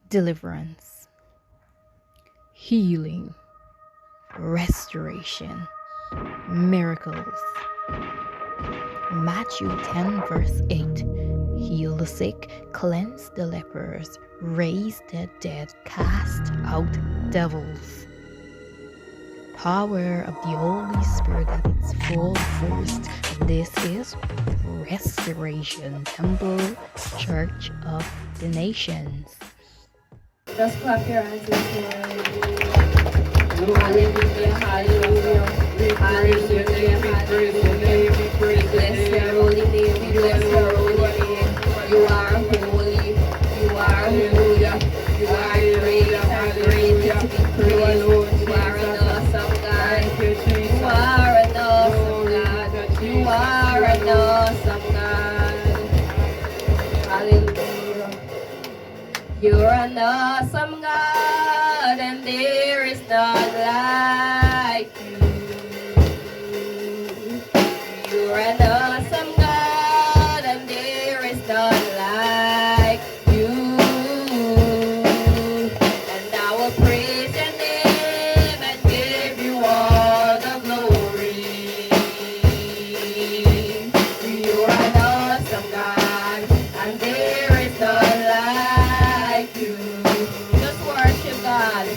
deliverance, healing, restoration, miracles. Matthew 10, verse 8. Heal the sick, cleanse the lepers, raise the dead, cast out devils. Power of the Holy Spirit at its full force. This is Restoration Temple Church of the Nations. Just clap your hands this morning. Hallelujah, hallelujah. We praise your name, we praise your name, we praise your name. Bless your holy name, we bless your holy name. You are holy, you are holy, you are great and greatly to be praised. You are an awesome God. You are an awesome God. You are an awesome God. Hallelujah. You're an awesome God, and there is none like you. You're an awesome God, and there is none like you. And I will praise your name and give you all the glory. You're an awesome God, and there is none like you. Just worship God.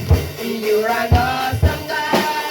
You're an awesome God.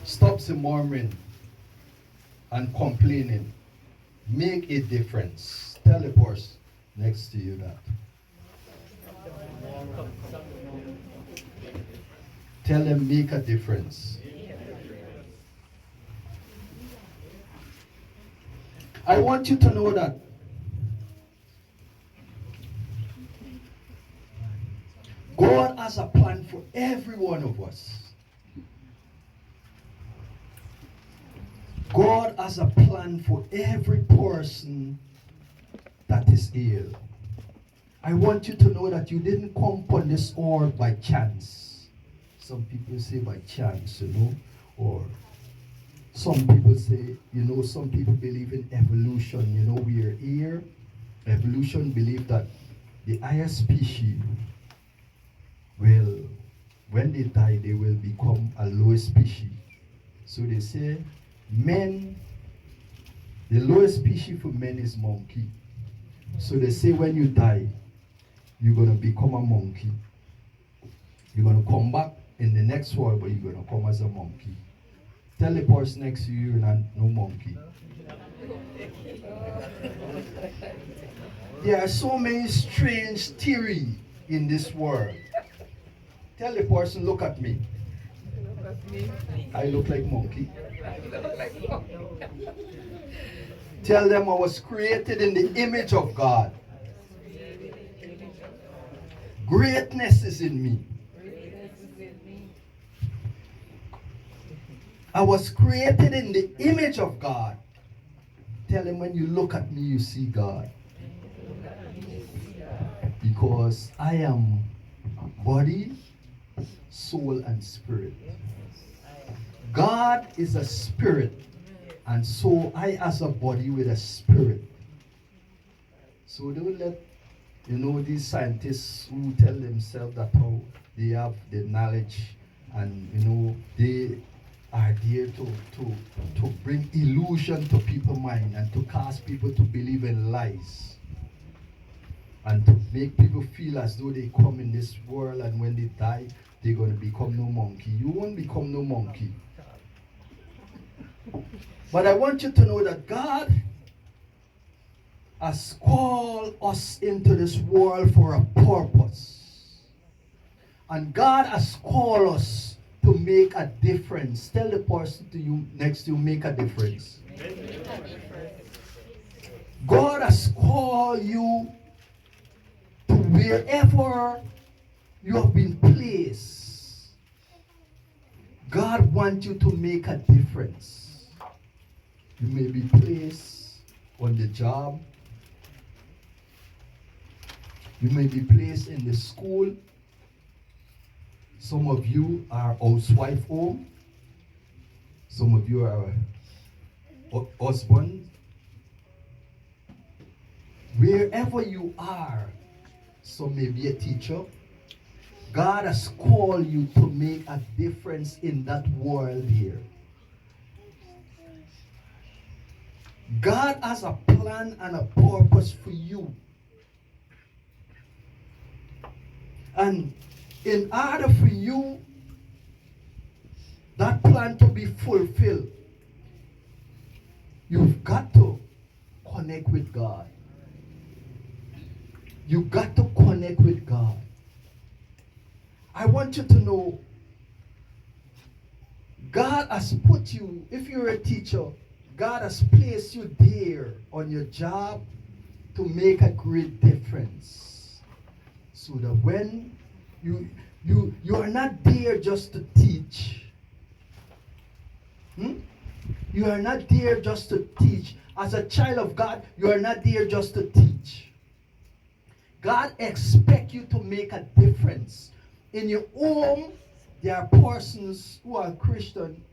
Stop the murmuring and complaining. Make a difference. Tell the person next to you that. Tell them make a difference. I want you to know that God has a plan for every one of us. God has a plan for every person that is ill. I want you to know that you didn't come upon this earth by chance. Some people say by chance, or some people say, some people believe in evolution. We are here. Evolution believe that the higher species will, when they die, they will become a lower species. So they say, men, the lowest species for men is monkey. So they say when you die, you're going to become a monkey. You're going to come back in the next world, but you're going to come as a monkey. Tell the person next to you, you're not no monkey. There are so many strange theories in this world. Tell the person, look at me. I look like monkey. Tell them I was created in the image of God. Greatness is in me. I was created in the image of God. Tell them when you look at me, you see God. Because I am body, soul, and spirit. God is a spirit, and so I as a body with a spirit. So don't let these scientists who tell themselves that how they have the knowledge and they are there to bring illusion to people's mind and to cause people to believe in lies and to make people feel as though they come in this world and when they die they're going to become no monkey. You won't become no monkey. But I want you to know that God has called us into this world for a purpose. And God has called us to make a difference. Tell the person to you next to you, make a difference. God has called you to wherever you have been placed. God wants you to make a difference. You may be placed on the job. You may be placed in the school. Some of you are housewife home. Some of you are husband. Wherever you are, some may be a teacher. God has called you to make a difference in that world here. God has a plan and a purpose for you. And in order for you, that plan to be fulfilled, you've got to connect with God. You got to connect with God. I want you to know God has put you, if you're a teacher, God has placed you there on your job to make a great difference. So that when you are not there just to teach. You are not there just to teach. As a child of God, you are not there just to teach. God expects you to make a difference. In your home, there are persons who are Christian.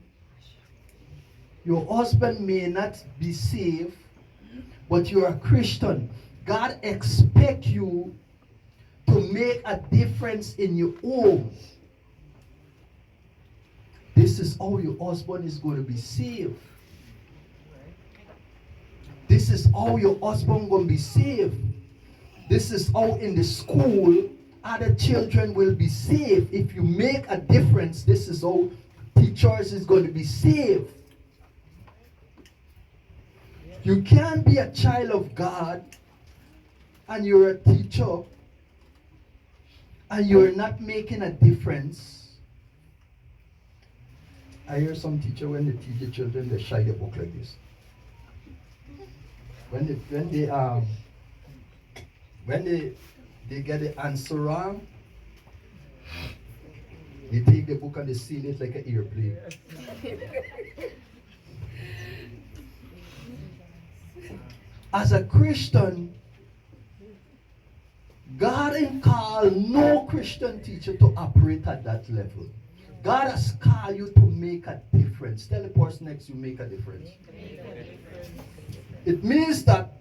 Your husband may not be saved, but you are a Christian. God expects you to make a difference in your home. This is how your husband is going to be saved. This is how your husband going to be saved. This is how in the school other children will be saved. If you make a difference, this is how teachers is going to be saved. You can't be a child of God and you're a teacher and you're not making a difference. I hear some teacher when they teach the children, they shine the book like this. When they get the answer wrong, they take the book and they seal it like an airplane. As a Christian, God didn't call no Christian teacher to operate at that level. God has called you to make a difference. Tell the person next to you, make a difference. It means that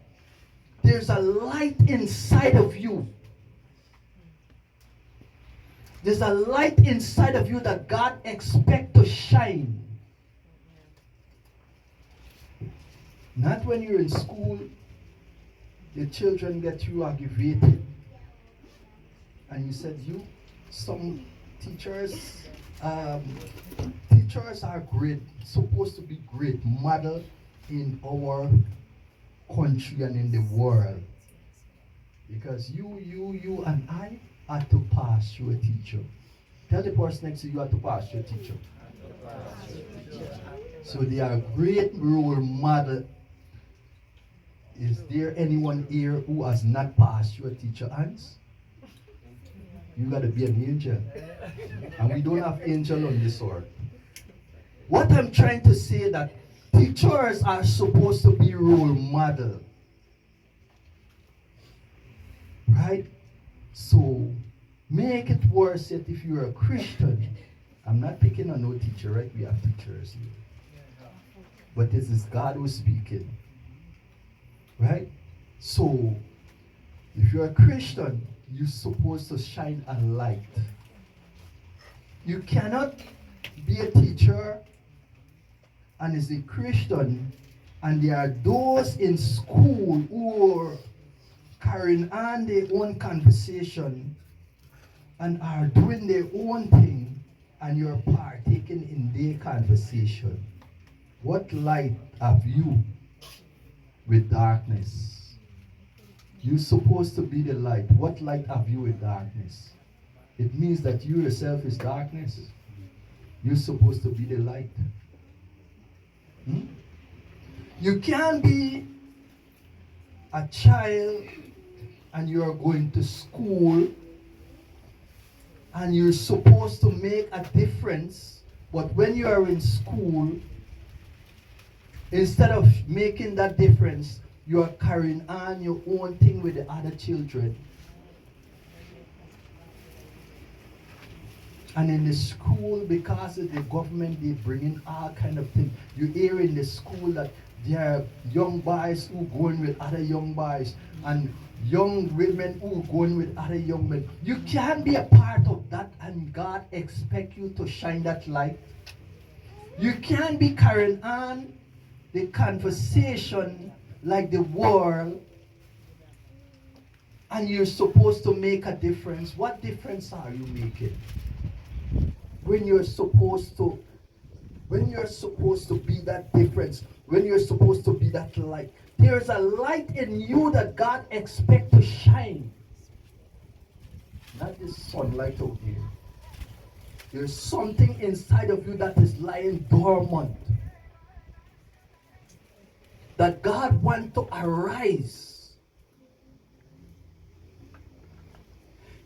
there's a light inside of you. There's a light inside of you that God expects to shine. Not when you're in school, the children get you aggravated. And you said, some teachers are great, supposed to be great model in our country and in the world. Because you and I had to pass through a teacher. Tell the person next to you had to pass through a teacher. So they are great role model. Is there anyone here who has not passed through a teacher hands? You gotta be an angel. And we don't have angel on this earth. What I'm trying to say that teachers are supposed to be role model. Right? So make it worse yet if you're a Christian. I'm not picking on no teacher, right? We have teachers here. But this is God who's speaking. Right? So if you're a Christian, you're supposed to shine a light. You cannot be a teacher and is a Christian, and there are those in school who are carrying on their own conversation and are doing their own thing, and you're partaking in their conversation. What light have you with darkness? You're supposed to be the light. What light have you with darkness? It means that you yourself is darkness. You're supposed to be the light. You can't be a child and you're going to school and you're supposed to make a difference, but when you are in school, instead of making that difference, you are carrying on your own thing with the other children. And in the school, because of the government, they bring in all kind of things. You hear in the school that there are young boys who going with other young boys, and young women who going with other young men. You can't be a part of that, and God expects you to shine that light. You can't be carrying on the conversation like the world, and you're supposed to make a difference. What difference are you making? When you're supposed to be that difference, when you're supposed to be that light, There's a light in you that God expects to shine. Not this sunlight out here. There's something inside of you that is lying dormant. That God wants to arise.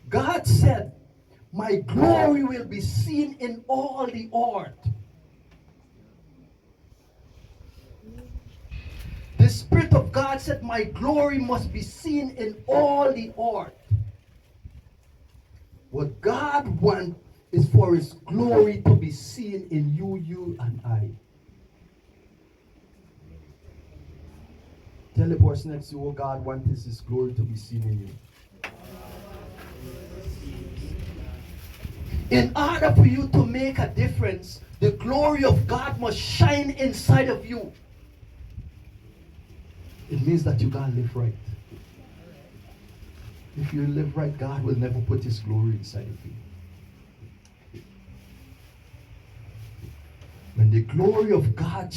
God said, my glory will be seen in all the earth. The Spirit of God said, my glory must be seen in all the earth. What God wants is for His glory to be seen in you and I. Tell the person next to you, what God wants is His glory to be seen in you. In order for you to make a difference, the glory of God must shine inside of you. It means that you gotta live right. If you live right, God will never put His glory inside of you. When the glory of God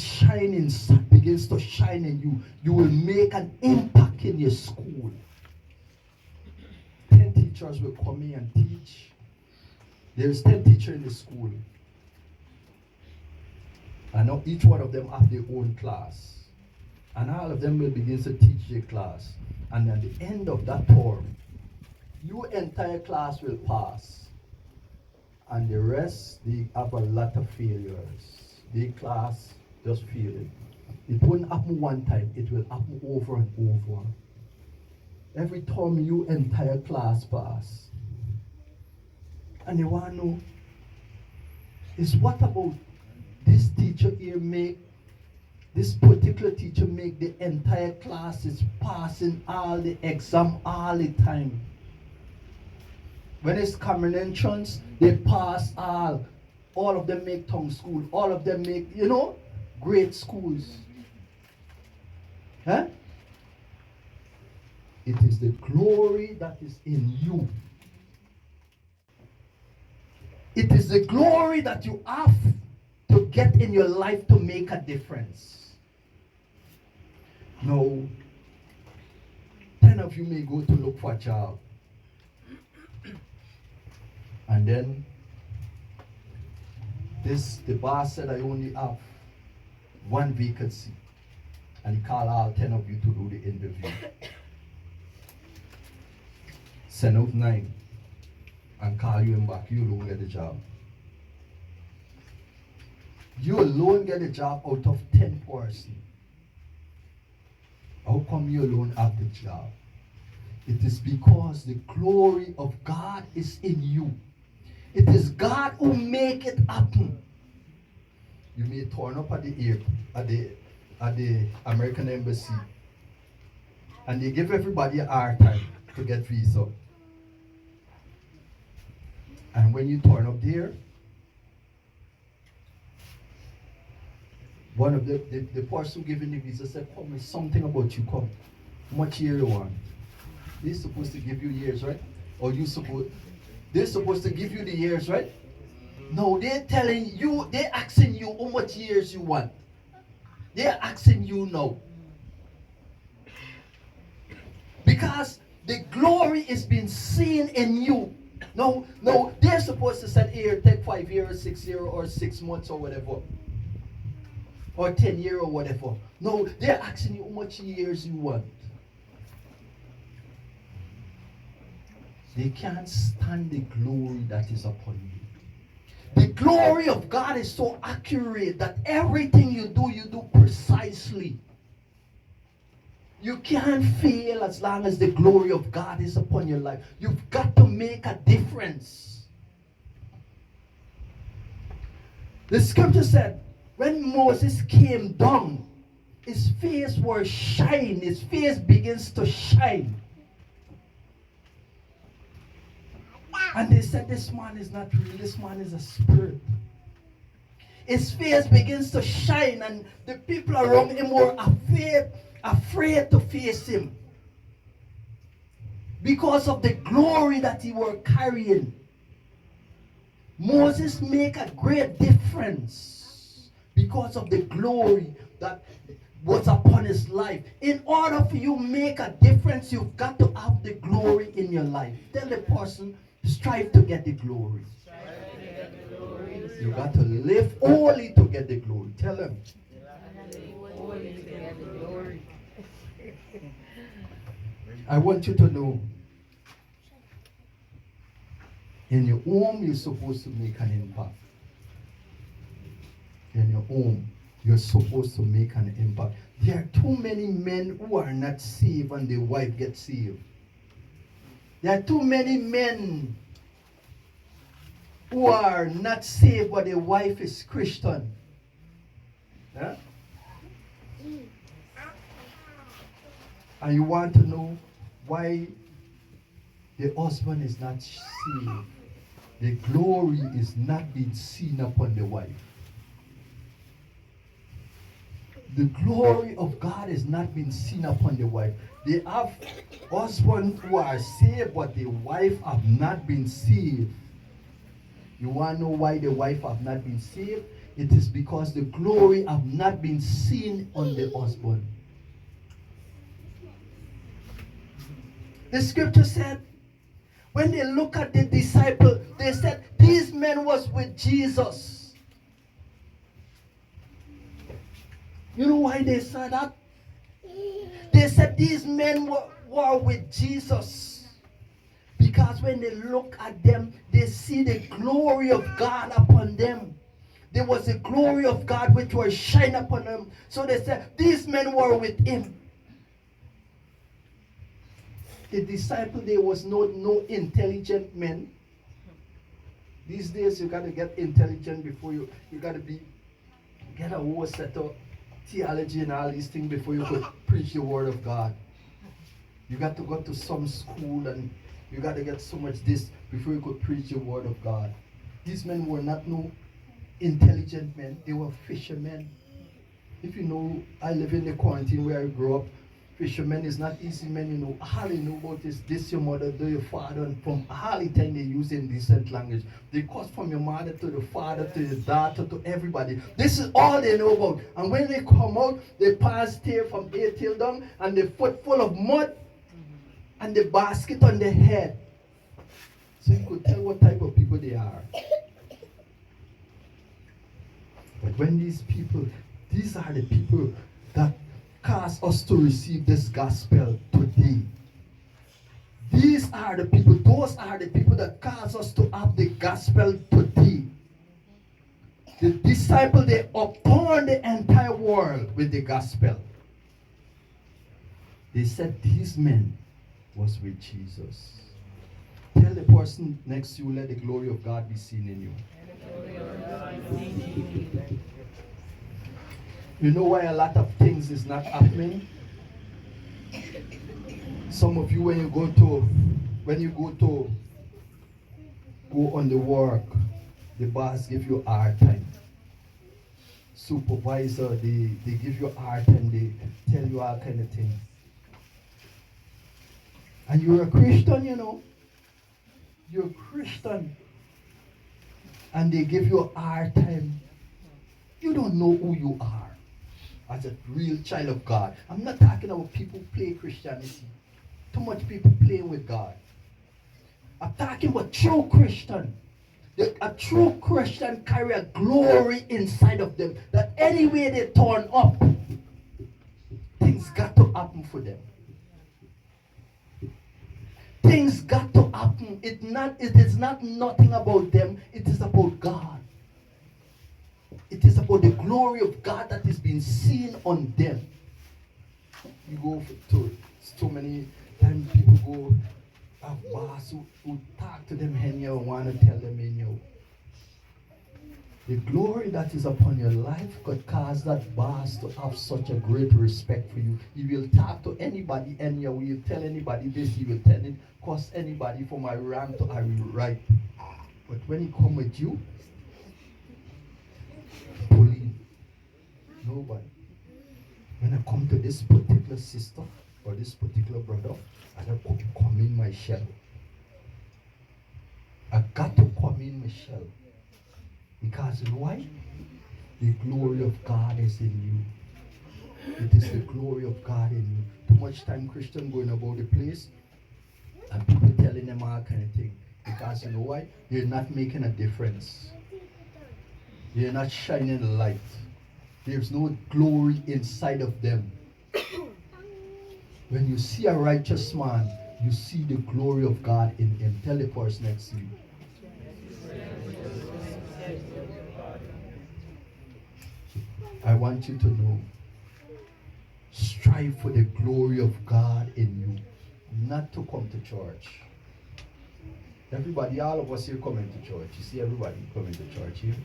begins to shine in you, you will make an impact in your school. 10 teachers will come in and teach. There's 10 teachers in the school. And now each one of them have their own class. And all of them will begin to teach their class. And at the end of that term, your entire class will pass. And the rest, they have a lot of failures. The class just failed. It won't happen one time. It will happen over and over. Every time your entire class pass. And you want to know, is what about this teacher here this particular teacher make the entire class is passing all the exam all the time. When it's common entrance, they pass all. All of them make tongue school. All of them make, great schools. Huh? It is the glory that is in you. It is the glory that you have to get in your life to make a difference. Now, 10 of you may go to look for a job. And then, the boss said I only have one vacancy. And he called all 10 of you to do the interview. Send out 9. And call you back, you alone get the job. You alone get the job out of 10 persons. How come you alone have the job? It is because the glory of God is in you. It is God who make it happen. You may turn up at the American embassy, and they give everybody a hard time to get visa. And when you turn up there, one of the person giving the visa said, "Come, it's something about you. Come, how much year you want?" They're supposed to give you years, right? Or they're supposed to give you the years, right? No, they're telling you, they're asking you how much years you want. They're asking you now. Because the glory is being seen in you. No, they're supposed to say, here, take 5 years, 6 years, or 6 months, or whatever. Or 10 years, or whatever. No, they're asking you how much years you want. They can't stand the glory that is upon you. The glory of God is so accurate that everything you do precisely. You can't fail as long as the glory of God is upon your life. You've got to make a difference. The scripture said, when Moses came down, his face was shine. His face begins to shine. And they said, this man is not real. This man is a spirit. His face begins to shine, and the people around him were afraid to face him because of the glory that he was carrying. Moses make a great difference because of the glory that was upon his life. In order for you to make a difference, you've got to have the glory in your life. Tell the person, strive to get the glory. You got to live holy to get the glory. Tell them. I want you to know, in your home, you're supposed to make an impact. In your home, you're supposed to make an impact. There are too many men who are not saved and their wife gets saved. There are too many men who are not saved but their wife is Christian. Huh? And you want to know why the husband is not saved. The glory is not being seen upon the wife. The glory of God is not being seen upon the wife. They have husbands who are saved, but the wife have not been saved. You want to know why the wife have not been saved? It is because the glory have not been seen on the husband. The scripture said, when they look at the disciple, they said, these men was with Jesus. You know why they said that? They said these men were with Jesus. Because when they look at them, they see the glory of God upon them. There was a glory of God which was shining upon them. So they said, these men were with him. The disciple, there was no intelligent men. These days you got to get intelligent before you got to get a whole set of theology and all these things before you could preach the word of God. You got to go to some school and you got to get so much this before you could preach the word of God. These men were not no intelligent men. They were fishermen. If you know, I live in the quarantine where I grew up. Fishermen is not easy men, you know. All they know about is this your mother, do your father, and from all the time they use in decent language. They cut from your mother to the father to the daughter to everybody. This is all they know about. And when they come out, they pass tear from here till down, and the foot full of mud, and the basket on their head. So you could tell what type of people they are. But when these are the people that cause us to receive this gospel today. Those are the people that cause us to have the gospel today. The disciples, they upturned the entire world with the gospel. They said these men was with Jesus. Tell the person next to you, let the glory of God be seen in you. You know why a lot of things is not happening? Some of you, when you go on the work, the boss give you hard time. Supervisor, they give you hard time. They tell you all kind of things. And you're a Christian, you know. You're a Christian. And they give you a hard time. You don't know who you are as a real child of God. I'm not talking about people play Christianity. Too much people playing with God. I'm talking about true Christian. A true Christian carry a glory inside of them that anywhere they turn up, things got to happen for them. Things got to happen. It is not nothing about them. It is about God. It is about the glory of God that is being seen on them. You go to so many times people go have boss who talk to them anyhow, want to tell them anyhow. The glory that is upon your life could cause that boss to have such a great respect for you. He will talk to anybody anyhow. He will tell anybody this. He will tell it, cost anybody from my wrong to I will right. But when he come with you, Pauline, nobody. When I come to this particular sister or this particular brother, I got to come in my shell. I got to come in my shell. Because you know why? The glory of God is in you. It is the glory of God in you. Too much time Christian going about the place and people telling them all kind of thing. Because you know why? You're not making a difference. You're not shining a light. There's no glory inside of them. When you see a righteous man, you see the glory of God in him. Tell the person next to you. I want you to know, strive for the glory of God in you, not to come to church. Everybody, all of us here coming to church. You see everybody coming to church here.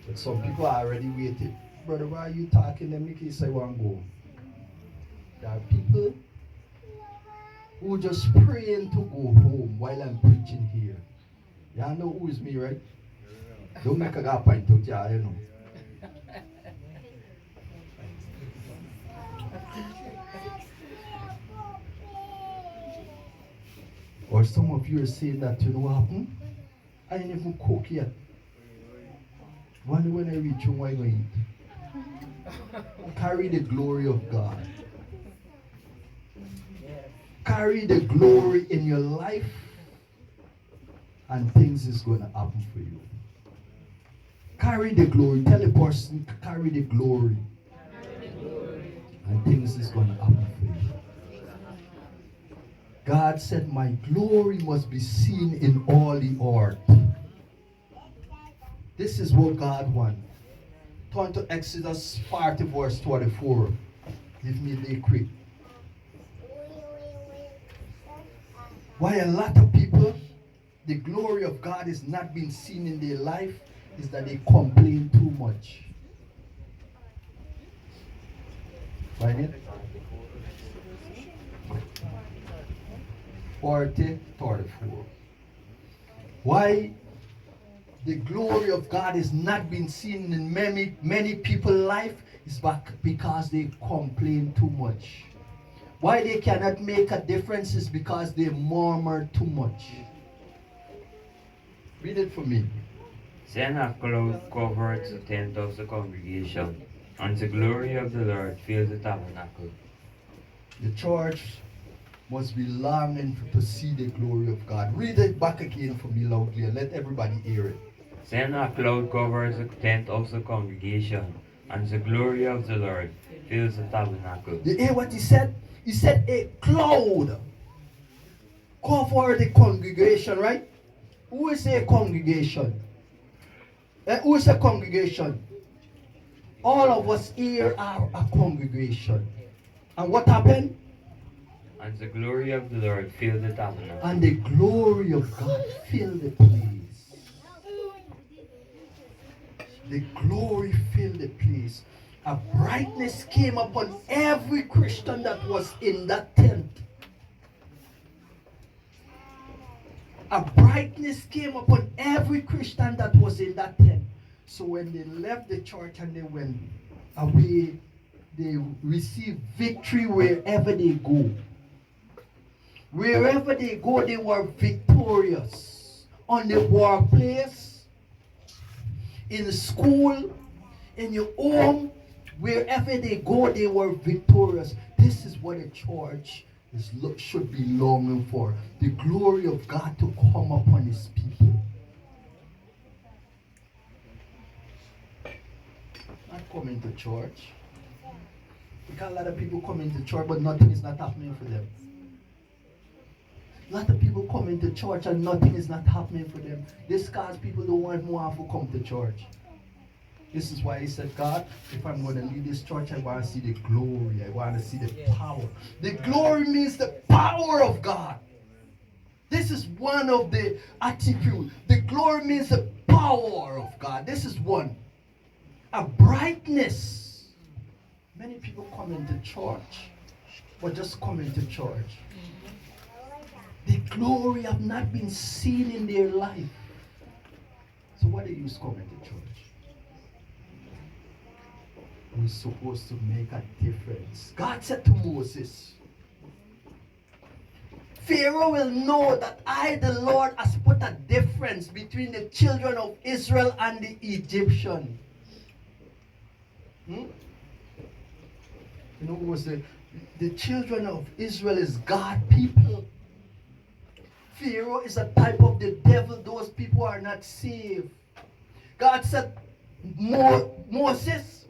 But some people are already waiting. Brother, why are you talking? Let me case I want to go. There are people who just praying to go home while I'm preaching here. Y'all know who is me, right? Don't make a gap point out, y'all, you know. Or some of you are saying that, you know what happened? I ain't even cook yet. Wonder when I reach home, what I going to eat? Carry the glory of God. Carry the glory in your life, and things is going to happen for you. Carry the glory. Tell a person, carry the glory. And things is going to happen for you. God said, my glory must be seen in all the earth. This is what God wants. Turn to Exodus 40 verse 24. Give me the quick. Why a lot of people, the glory of God is not being seen in their life is that they complain too much. Find it? 40, 34. Why the glory of God is not being seen in many people's life is because they complain too much. Why they cannot make a difference is because they murmur too much. Read it for me. Then a cloud covered the tent of the congregation, and the glory of the Lord filled the tabernacle. The church must be longing to see the glory of God. Read it back again for me loudly and let everybody hear it. Then a cloud covered the tent of the congregation, and the glory of the Lord filled the tabernacle. You hear what he said? He said a cloud covered the congregation, right? Who is a congregation? Who is a congregation? All of us here are a congregation. And what happened? And the glory of the Lord filled the tabernacle. And the glory of God filled the place. The glory filled the place. A brightness came upon every Christian that was in that tent. A brightness came upon every Christian that was in that tent. So when they left the church and they went away, they received victory wherever they go. Wherever they go, they were victorious. On the workplace, in the school, in your home, wherever they go, they were victorious. This is what a church should be longing for. The glory of God to come upon his people. Not coming to church. Because a lot of people come into church, but nothing is not happening for them. A lot of people come into church and nothing is not happening for them. This cause people don't want more to come to church. This is why he said, God, if I'm going to lead this church, I want to see the glory. I want to see the power. The glory means the power of God. This is one of the attributes. The glory means the power of God. This is one. A brightness. Many people come into church, but just come into church. The glory have not been seen in their life. So what do you coming to church? We're supposed to make a difference. God said to Moses, Pharaoh will know that I, the Lord, has put a difference between the children of Israel and the Egyptian. You know, was the children of Israel is God people. Pharaoh is a type of the devil. Those people are not saved. God said, Moses,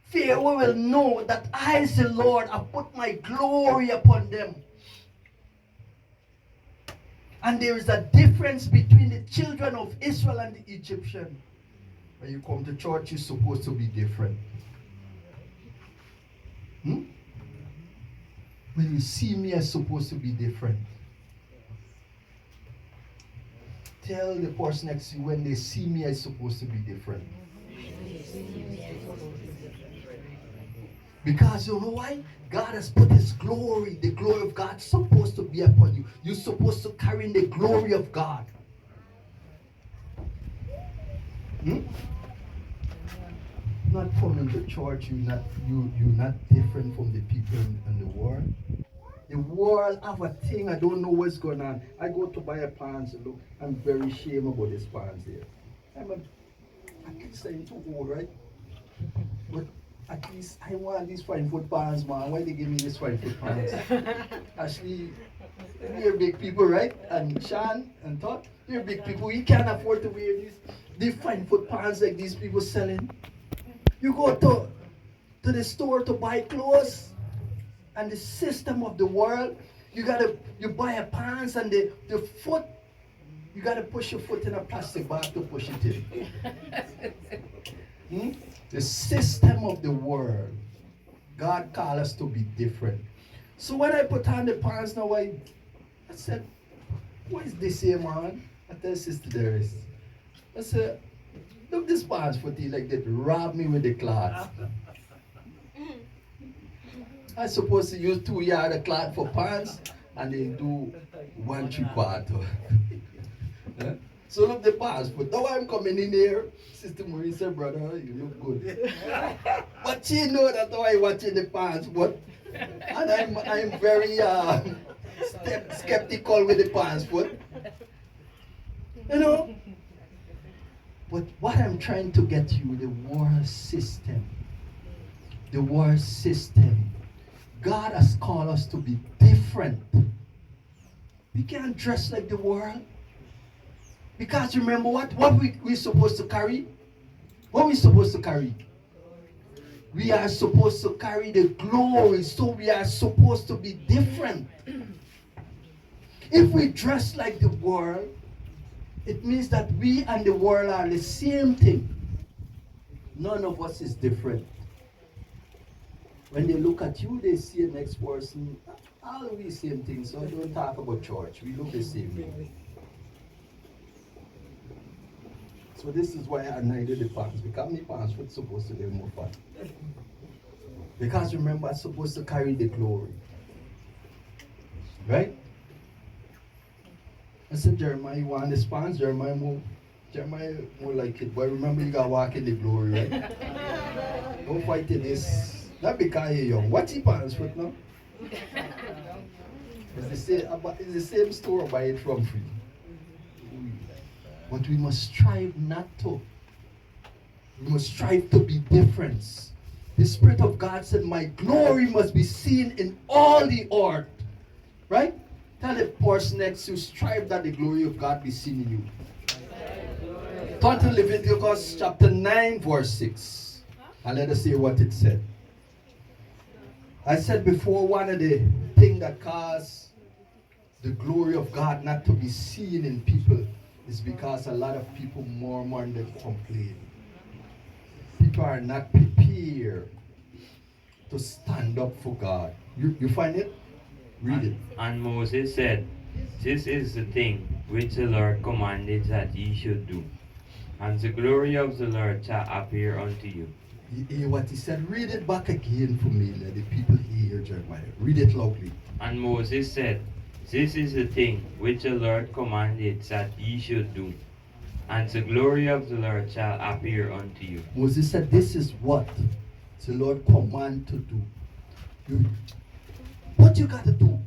Pharaoh will know that I, the Lord, have put my glory upon them. And there is a difference between the children of Israel and the Egyptian. When you come to church, you're supposed to be different. When you see me, I'm supposed to be different. Tell the person next to you, when they see me, I'm supposed to be different. Because you know why? God has put His glory, the glory of God supposed to be upon you. You're supposed to carry in the glory of God. Not coming to church, you're not different from the people in the world. The world have a thing, I don't know what's going on. I go to buy a pants, look, I'm very ashamed about this pants here. At least I'm too old, right? But at least I want these 5-foot pants, man. Why they give me this 5-foot pants? Actually, they're big people, right? And Sean and Todd, they're big people. We can't afford to wear these 5-foot pants like these people selling. You go to the store to buy clothes, and the system of the world, you buy a pants and the foot, you gotta push your foot in a plastic bag to push it in. The system of the world. God called us to be different. So when I put on the pants now, I said, what is this here, man? I tell Sister Darius. I said, look this pants for tea like that. Rob me with the cloth. I'm supposed to use 2 yards of cloth for pants, and they do 1 3/4. Yeah? So look the pants. But now I'm coming in here, Sister Marie said, brother, you look good. But she know that how I watching the pants, but and I'm very skeptical with the pants, but you know. But what I'm trying to get you, the world system. The world system. God has called us to be different. We can't dress like the world. Because remember what we're supposed to carry? What we're supposed to carry? We are supposed to carry the glory, so we are supposed to be different. If we dress like the world, it means that we and the world are the same thing. None of us is different. When they look at you, they see the next person. All of we same thing, so don't talk about church. We look the same way. So this is why I needed the pants. Because my pants were supposed to be more fun. Because remember, I'm supposed to carry the glory. Right? I said, Jeremiah, you want this pants? Jeremiah more like it. But remember, you got to walk in the glory, right? Don't fight in this. Not because you're young. What's the pants with now? It's the same store, buy it from free. But we must strive not to. We must strive to be different. The Spirit of God said, my glory must be seen in all the earth. Right? Tell the person next to you, strive that the glory of God be seen in you. Turn to Leviticus chapter 9, verse 6. And let us see what it said. I said before, one of the things that cause the glory of God not to be seen in people is because a lot of people murmur and complain. People are not prepared to stand up for God. You find it? Read it. And Moses said, this is the thing which the Lord commanded that ye should do. And the glory of the Lord shall appear unto you. You hear what he said? Read it back again for me. Let the people hear Jeremiah. Read it loudly. And Moses said, this is the thing which the Lord commanded that ye should do. And the glory of the Lord shall appear unto you. Moses said, this is what the Lord command to do. What you got to do?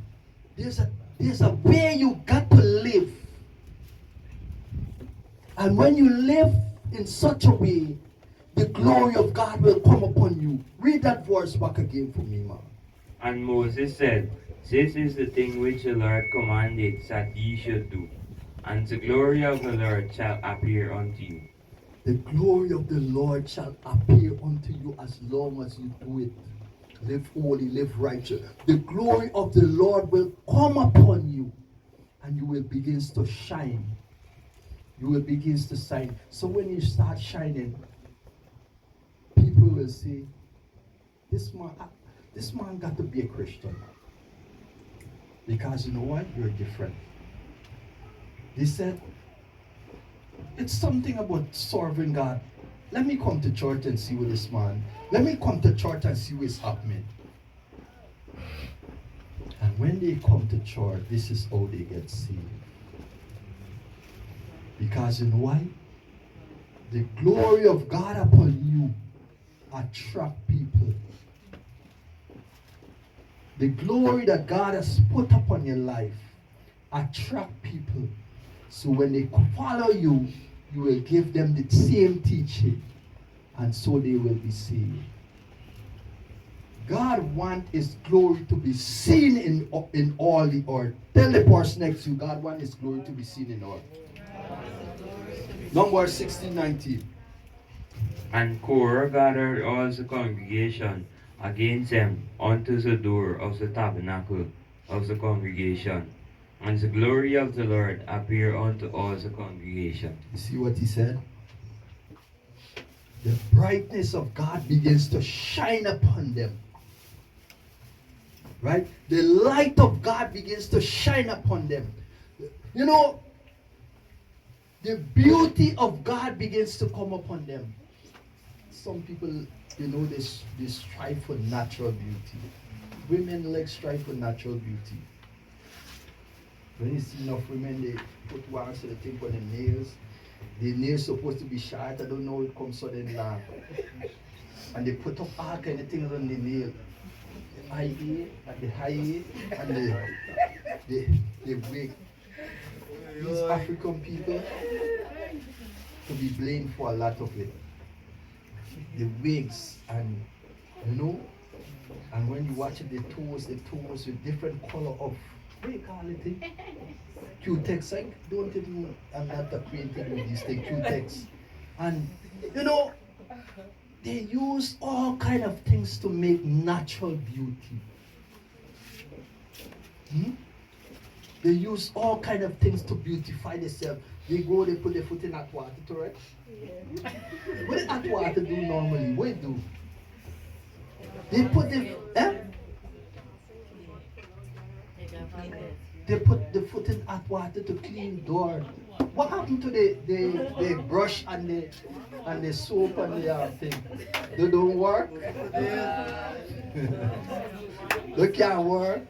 There's a way you got to live. And when you live in such a way, The glory of God will come upon you. Read that verse back again for me, man. And Moses said, This is the thing which the Lord commanded that ye should do, and the glory of the Lord shall appear unto you. The glory of the Lord shall appear unto you as long as you do it. Live holy, live righteous. The glory of the Lord will come upon you, and you will begin to shine. You will begin to shine. So when you start shining, people will say, this man got to be a Christian. Because you know what? You're different. They said, it's something about serving God. Let me come to church and see what this man. Let me come to church and see what's happening. And when they come to church, this is how they get saved. Because you know why? The glory of God upon you attract people. The glory that God has put upon your life attract people. So when they follow you, you will give them the same teaching, and so they will be saved. God wants His glory to be seen in all the earth. Tell the person next to you, God wants His glory to be seen in all. Numbers 16:19. And Korah gathered all the congregation against them unto the door of the tabernacle of the congregation. And the glory of the Lord appeared unto all the congregation. You see what he said? The brightness of God begins to shine upon them. Right? The light of God begins to shine upon them. You know, the beauty of God begins to come upon them. Some people, you know, they strive for natural beauty. Women like strive for natural beauty. When you see enough women, they put one sort of thing on the nails. The nails supposed to be short. I don't know it comes suddenly long. And they put up all kind of things on the nail. The eye and the high and the wig. These African people to be blamed for a lot of it. The wigs and you know, and when you watch it, the toes with different color of what do you call it? Q-tex. I don't even, I'm not acquainted with these things, Q-tex. And you know, they use all kind of things to make natural beauty. They use all kind of things to beautify themselves. They go, they put their foot in hot water, correct? Yeah. What does hot water do normally? What it do? They put they put the foot in hot water to clean door. What happened to the brush and the soap and the thing? They don't work? They can't work.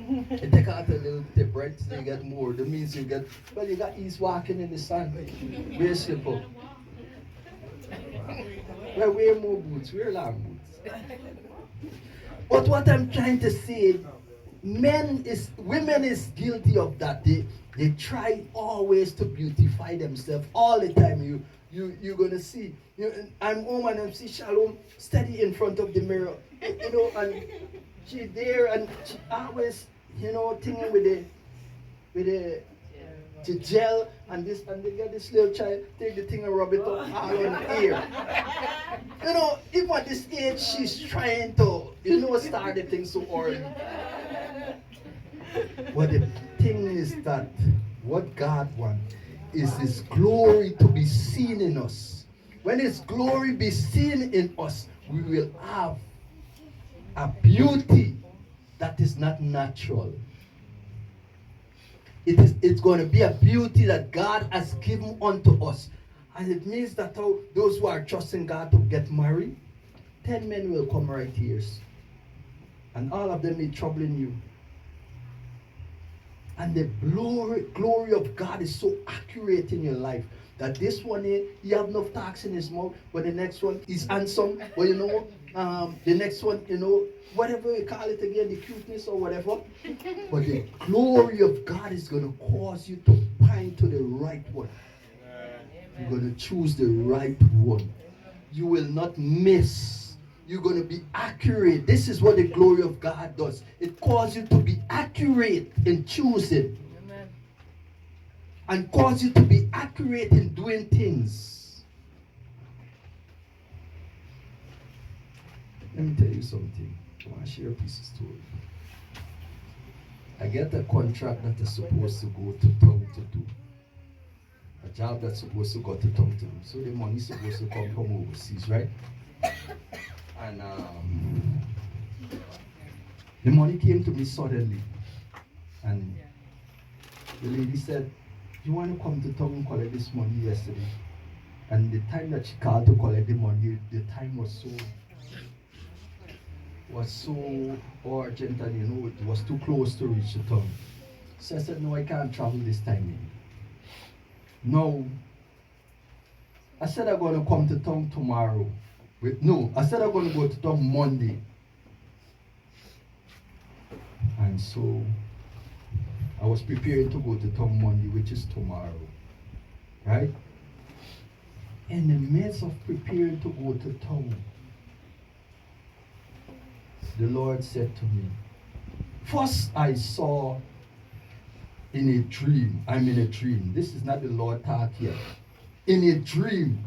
You take out a little tip, right? So you get more. That means you get, well, you got ease walking in the sun. Wear slipper. Well, wear more boots. Wear long boots. But what I'm trying to say, women is guilty of that. They try always to beautify themselves all the time. You're gonna see. I'm home and I see Shalom steady in front of the mirror. You know, and she's there and she always, you know, thinking with the gel and this, and they get this little child take the thing and rub it up all on the ear. You know, even at this age she's trying to, you know, start the thing so early. But the thing is that what God wants is His glory to be seen in us. When His glory be seen in us, we will have a beauty that is not natural. It's going to be a beauty that God has given unto us. And it means that those who are trusting God to get married, 10 men will come right here. And all of them be troubling you. And the glory of God is so accurate in your life that this one here, he have enough talks in his mouth, but the next one is handsome, but you know, the next one, you know, whatever you call it again, the cuteness or whatever. But the glory of God is going to cause you to find to the right one. You're going to choose the right one. You will not miss. You're going to be accurate. This is what the glory of God does. It calls you to be accurate in choosing. Amen. And calls you to be accurate in doing things. Let me tell you something. I want to share a piece of story. I get a contract that is supposed to go to town to do. A job that's supposed to go to town to do. So the money is supposed to come from overseas, right? And the money came to me suddenly. And the lady said, you want to come to town and collect this money yesterday? And the time that she called to collect the money, the time was so urgent, and you know it was too close to reach the town. So I said, no, I can't travel this time. No. I said I'm going to come to town tomorrow. I said I'm going to go to town Monday. And so I was preparing to go to town Monday, which is tomorrow. Right? In the midst of preparing to go to town, the Lord said to me, first I saw in a dream, I'm in a dream. This is not the Lord talk here. In a dream,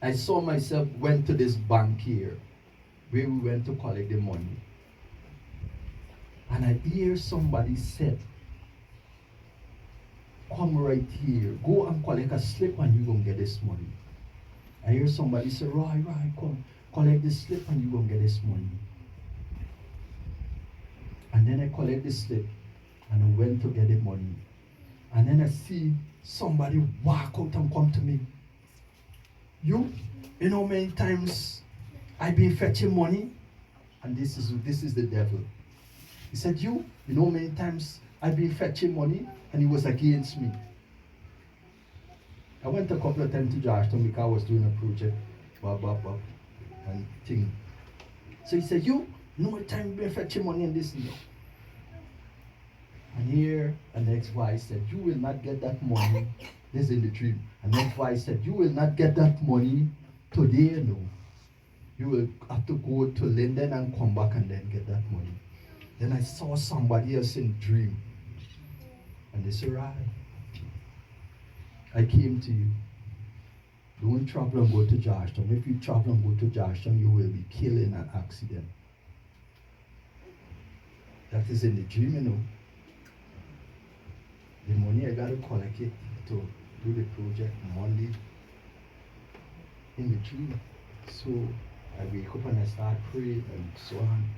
I saw myself went to this bank here, where we went to collect the money. And I hear somebody said, come right here, go and collect a slip and you're going to get this money. I hear somebody say, Roy, come collect this slip and you're going to get this money. And then I collect the slip and I went to get the money. And then I see somebody walk out and come to me. You know many times I've been fetching money, and this is the devil. He said, you know many times I've been fetching money, and he was against me. I went a couple of times to Georgetown because I was doing a project, and thing. So he said, you know what time you've been fetching money in this year? And here, the next voice said, you will not get that money. This is in the dream. And next voice said, you will not get that money today, no. You will have to go to Linden and come back and then get that money. Then I saw somebody else in the dream. And they said, right, I came to you. Don't travel and go to Georgetown. If you travel and go to Georgetown, you will be killed in an accident. That is in the dream, you know. The money I got to collect it to do the project Monday in the dream. So I wake up and I start praying and so on.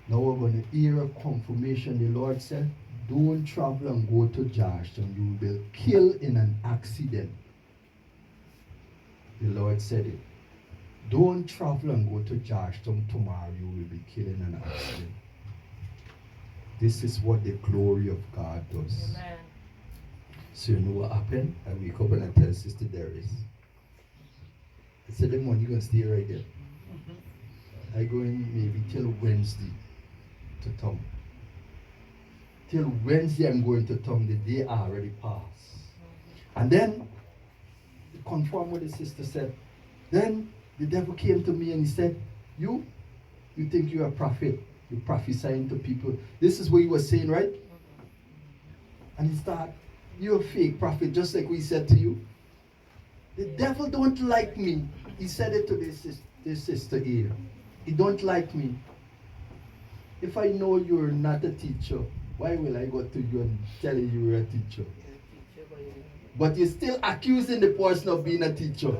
Now we're going to hear a confirmation. The Lord said, don't travel and go to Georgetown. You will be killed in an accident. The Lord said it. Don't travel and go to Georgetown tomorrow. You will be killed in an accident. This is what the glory of God does. Amen. So you know what happened? I wake up and I tell Sister Darius. I said, the money going to stay right there. I go in maybe till Wednesday to town. Till Wednesday I'm going to town. The day already passed. And then, conform what the sister said, then the devil came to me and he said, you think you're a prophet. You're prophesying to people. This is what he was saying, right? And he started, you're a fake prophet, just like we said to you. The devil don't like me. He said it to this sister here. He don't like me. If I know you're not a teacher, why will I go to you and tell you you're a teacher? But you're still accusing the person of being a teacher.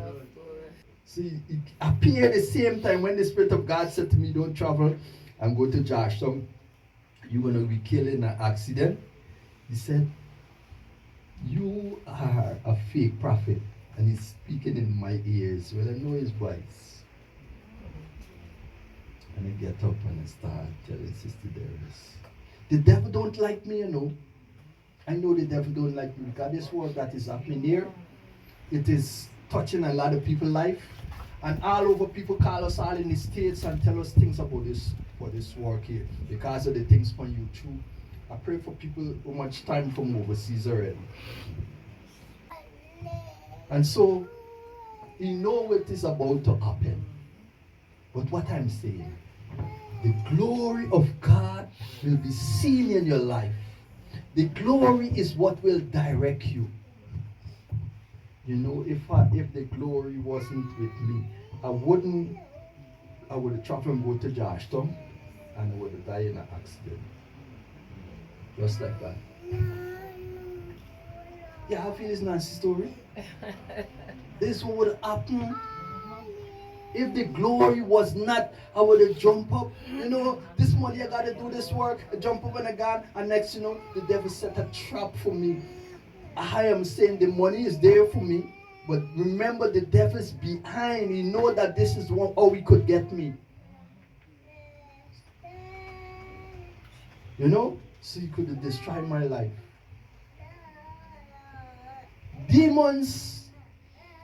See, it appeared the same time when the Spirit of God said to me, don't travel and go to Georgetown. You're going to be killed in an accident. He said, you are a fake prophet. And he's speaking in my ears. Well, I know his voice. And I get up and I start telling Sister Darius, the devil don't like me, you know. I know the devil don't like me because this work that is happening here, it is touching a lot of people's life. And all over people call us all in the States and tell us things about this work here because of the things from YouTube. I pray for people who much time from overseas already. And so, he know what is about to happen. But what I'm saying, the glory of God will be seen in your life. The glory is what will direct you. You know, if the glory wasn't with me, I would have traveled and go to Georgetown and I would have died in an accident. Just like that. Yeah, I feel this Nancy story. This is what would happen. If the glory was not, I would have jumped up. You know, this morning I gotta do this work. I jump up and I got, and next, you know, the devil set a trap for me. I am saying the money is there for me, but remember the devil is behind. He know that this is how he could get me. You know, so he could have destroyed my life. Demons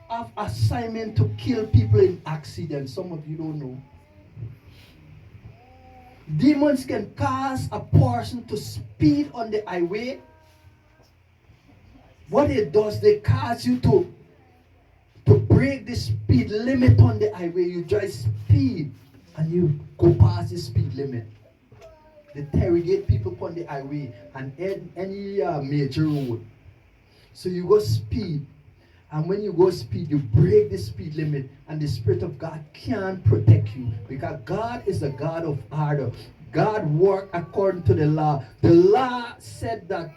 have assignment to kill people in accidents. Some of you don't know. Demons can cause a person to speed on the highway. What it does, they cause you to break the speed limit on the highway. You drive speed and you go past the speed limit. They interrogate people on the highway and any major road. So you go speed. And when you go speed, you break the speed limit, and the Spirit of God can't protect you, because God is a God of order. God works according to the law. The law said that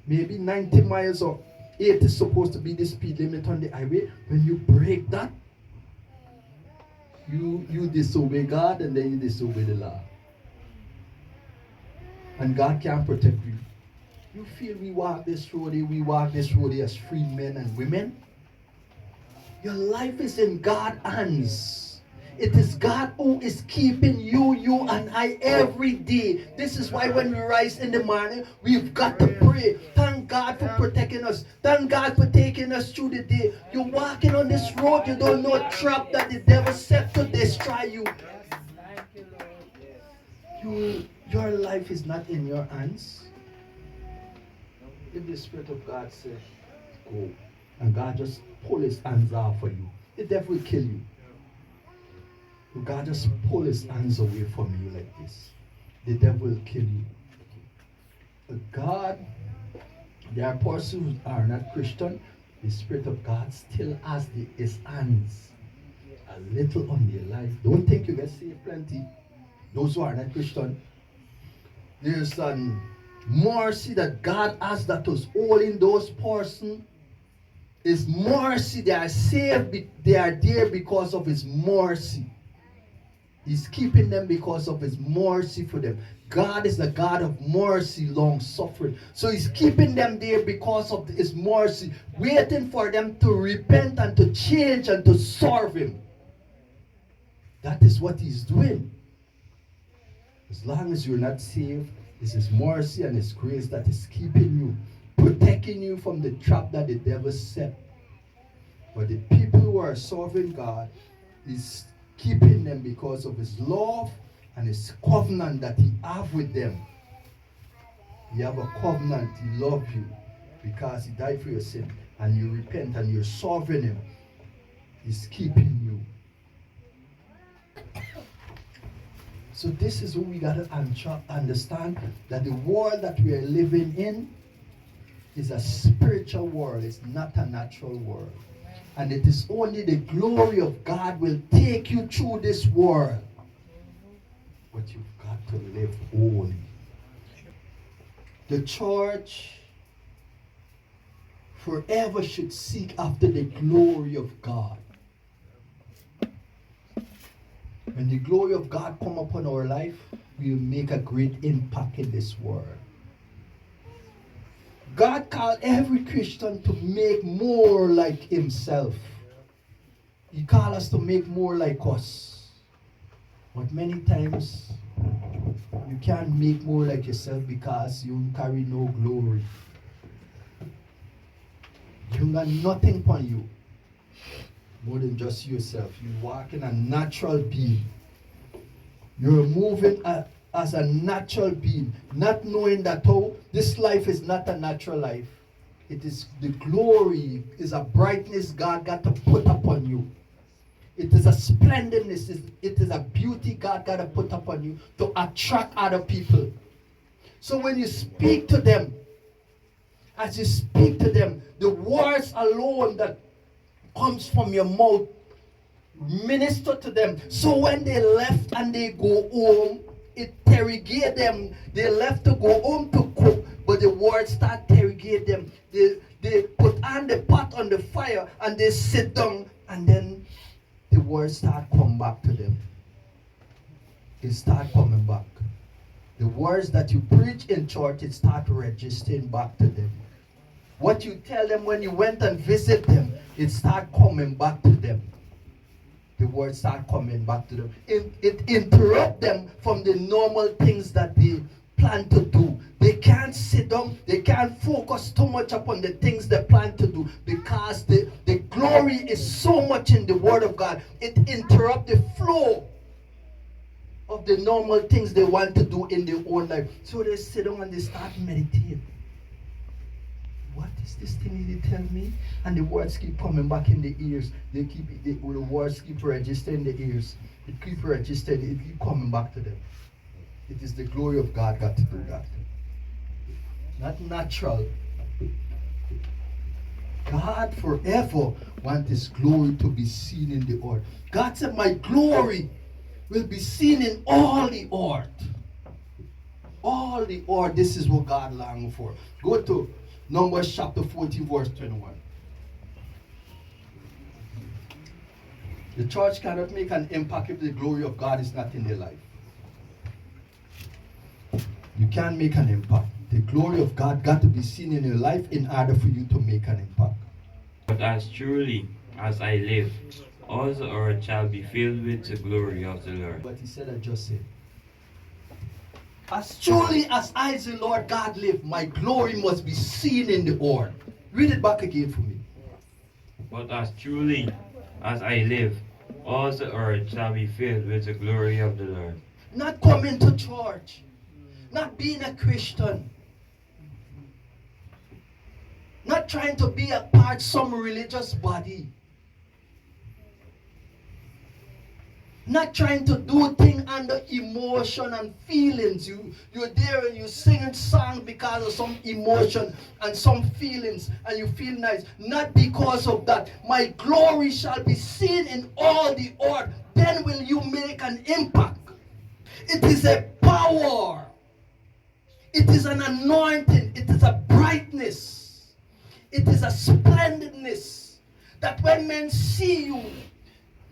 maybe 90 miles or 80 is supposed to be the speed limit on the highway. When you break that, you disobey God, and then you disobey the law. And God can't protect you. You feel we walk this road as free men and women? Your life is in God's hands. It is God who is keeping you and I every day. This is why when we rise in the morning, we've got to pray. Thank God for protecting us. Thank God for taking us through the day. You're walking on this road, you don't know a trap that the devil set to destroy you. Your life is not in your hands. If the Spirit of God says, go, and God just pull his hands off for you, the devil will kill you. If God just pull his hands away from you like this, the devil will kill you. But God, there are persons who are not Christian, the Spirit of God still has his hands a little on their life. Don't think you get saved plenty. Those who are not Christian, there's mercy that God has that was holding those persons. His mercy, they are saved, they are there because of his mercy. He's keeping them because of his mercy for them. God is a God of mercy, long suffering. So he's keeping them there because of his mercy, waiting for them to repent and to change and to serve him. That is what he's doing. As long as you're not saved, it's his mercy and his grace that is keeping you, protecting you from the trap that the devil set. But the people who are serving God, is keeping them because of his love and his covenant that he have with them. He have a covenant, he loves you because he died for your sin, and you repent and you're serving him. He's keeping you. So this is what we got to understand, that the world that we are living in is a spiritual world. It's not a natural world. And it is only the glory of God will take you through this world. But you've got to live holy. The church forever should seek after the glory of God. When the glory of God come upon our life, we will make a great impact in this world. God called every Christian to make more like himself. He called us to make more like us. But many times, you can't make more like yourself because you carry no glory. You got nothing upon you more than just yourself. You walk in a natural being. You're moving as a natural being, not knowing that this life is not a natural life. It is the glory, is a brightness God got to put upon you. It is a splendidness, it is a beauty God got to put upon you to attract other people. So when you speak to them, as you speak to them, the words alone that comes from your mouth minister to them. So when they left and they go home, it interrogate them. They left to go home to cook, but the words start interrogate them. They put on the pot on the fire and they sit down, and then the words start come back to them. It start coming back. The words that you preach in church, it start registering back to them. What you tell them when you went and visit them, it start coming back to them. The words start coming back to them. It interrupt them from the normal things that they plan to do. They can't sit down, they can't focus too much upon the things they plan to do, because the glory is so much in the Word of God. It interrupts the flow of the normal things they want to do in their own life. So they sit down and they start meditating. What is this thing they tell me? And the words keep coming back in the ears. The words keep registering in the ears. It keep registering. It keep coming back to them. It is the glory of God got to do that. Not natural. God forever wants His glory to be seen in the earth. God said, my glory will be seen in all the earth. All the earth. This is what God longs for. Go to Numbers chapter 14, verse 21. The church cannot make an impact if the glory of God is not in their life. You can't make an impact. The glory of God got to be seen in your life in order for you to make an impact. But as truly as I live, all the earth shall be filled with the glory of the Lord. But He said, I just said, as truly as I, the Lord God, live, my glory must be seen in the earth. Read it back again for me. But as truly as I live, all the earth shall be filled with the glory of the Lord. Not coming to church, not being a Christian, not trying to be a part of some religious body, not trying to do things under emotion and feelings. You're there and you're singing songs because of some emotion and some feelings, and you feel nice. Not because of that. My glory shall be seen in all the earth. Then will you make an impact. It is a power. It is an anointing. It is a brightness. It is a splendidness that when men see you,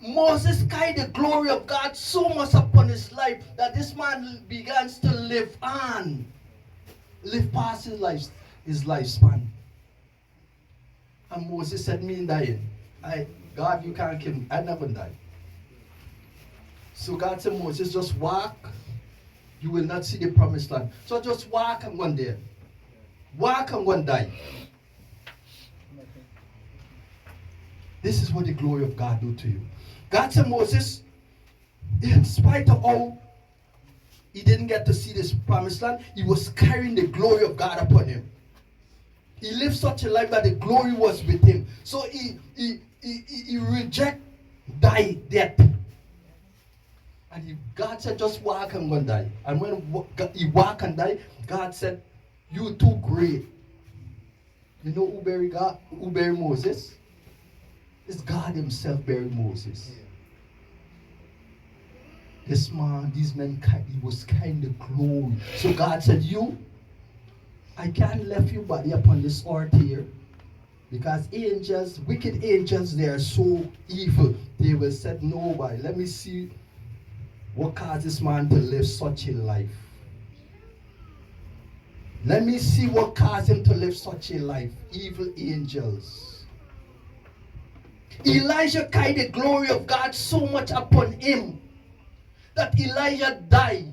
Moses carried the glory of God so much upon his life that this man begins to live on, live past his lifespan. And Moses said, me dying. God, you can't kill me. I never die. So God said, Moses, just walk. You will not see the promised land. So just walk and go there. Walk and go die. This is what the glory of God do to you. God said, Moses, in spite of how he didn't get to see this promised land, he was carrying the glory of God upon him. He lived such a life that the glory was with him. So he rejected death. And God said, just walk and go and die. And when he walked and died, God said, you too great. You know who buried Moses? It's God himself buried Moses. This man, these men, he was kind of glory. So God said, I can't leave your body upon this earth here. Because angels, wicked angels, they are so evil. They will say, nobody. Let me see what caused this man to live such a life. Let me see what caused him to live such a life. Evil angels. Elijah carried the glory of God so much upon him that Elijah died.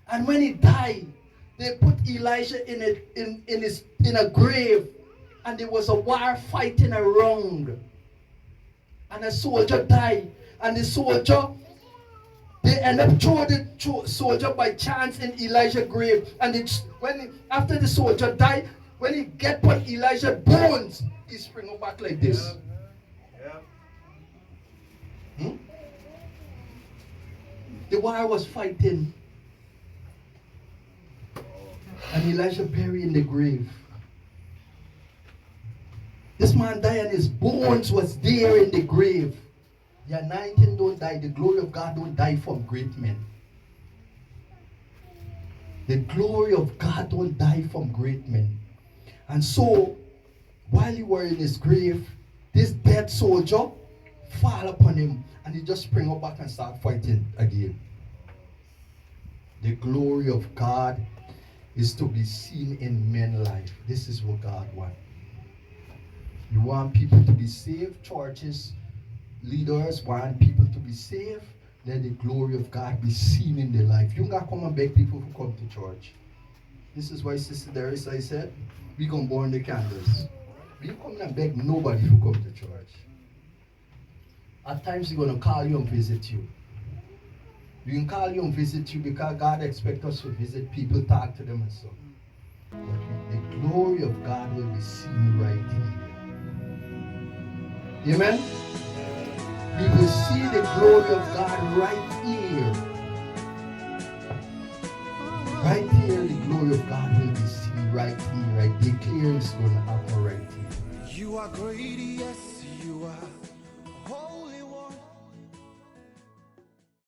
And when he died, they put Elijah in a grave, and there was a war fighting around. And a soldier died, and the soldier, they end up throwing the soldier by chance in Elijah's grave. And after the soldier died, When he get on Elijah bones, he spring up back like this. Hmm? The war was fighting. And Elijah buried in the grave. This man died and his bones was there in the grave. The anointing don't die. The glory of God don't die from great men. The glory of God don't die from great men. And so, while he were in his grave, this dead soldier fall upon him and he just spring up back and start fighting again. The glory of God is to be seen in men's life. This is what God wants. You want people to be saved, churches, leaders want people to be saved, let the glory of God be seen in their life. You gotta come and beg people who come to church. This is why Sister Darissa said, we gonna burn the candles. We come and beg nobody who come to church. At times he's gonna call you and visit you. You can call you and visit you because God expects us to visit people, talk to them and so. But the glory of God will be seen right here. Amen? We will see the glory of God right here. Right here, the glory of God will be seen right here. I declare it's going to happen right here. You are great, yes, you are.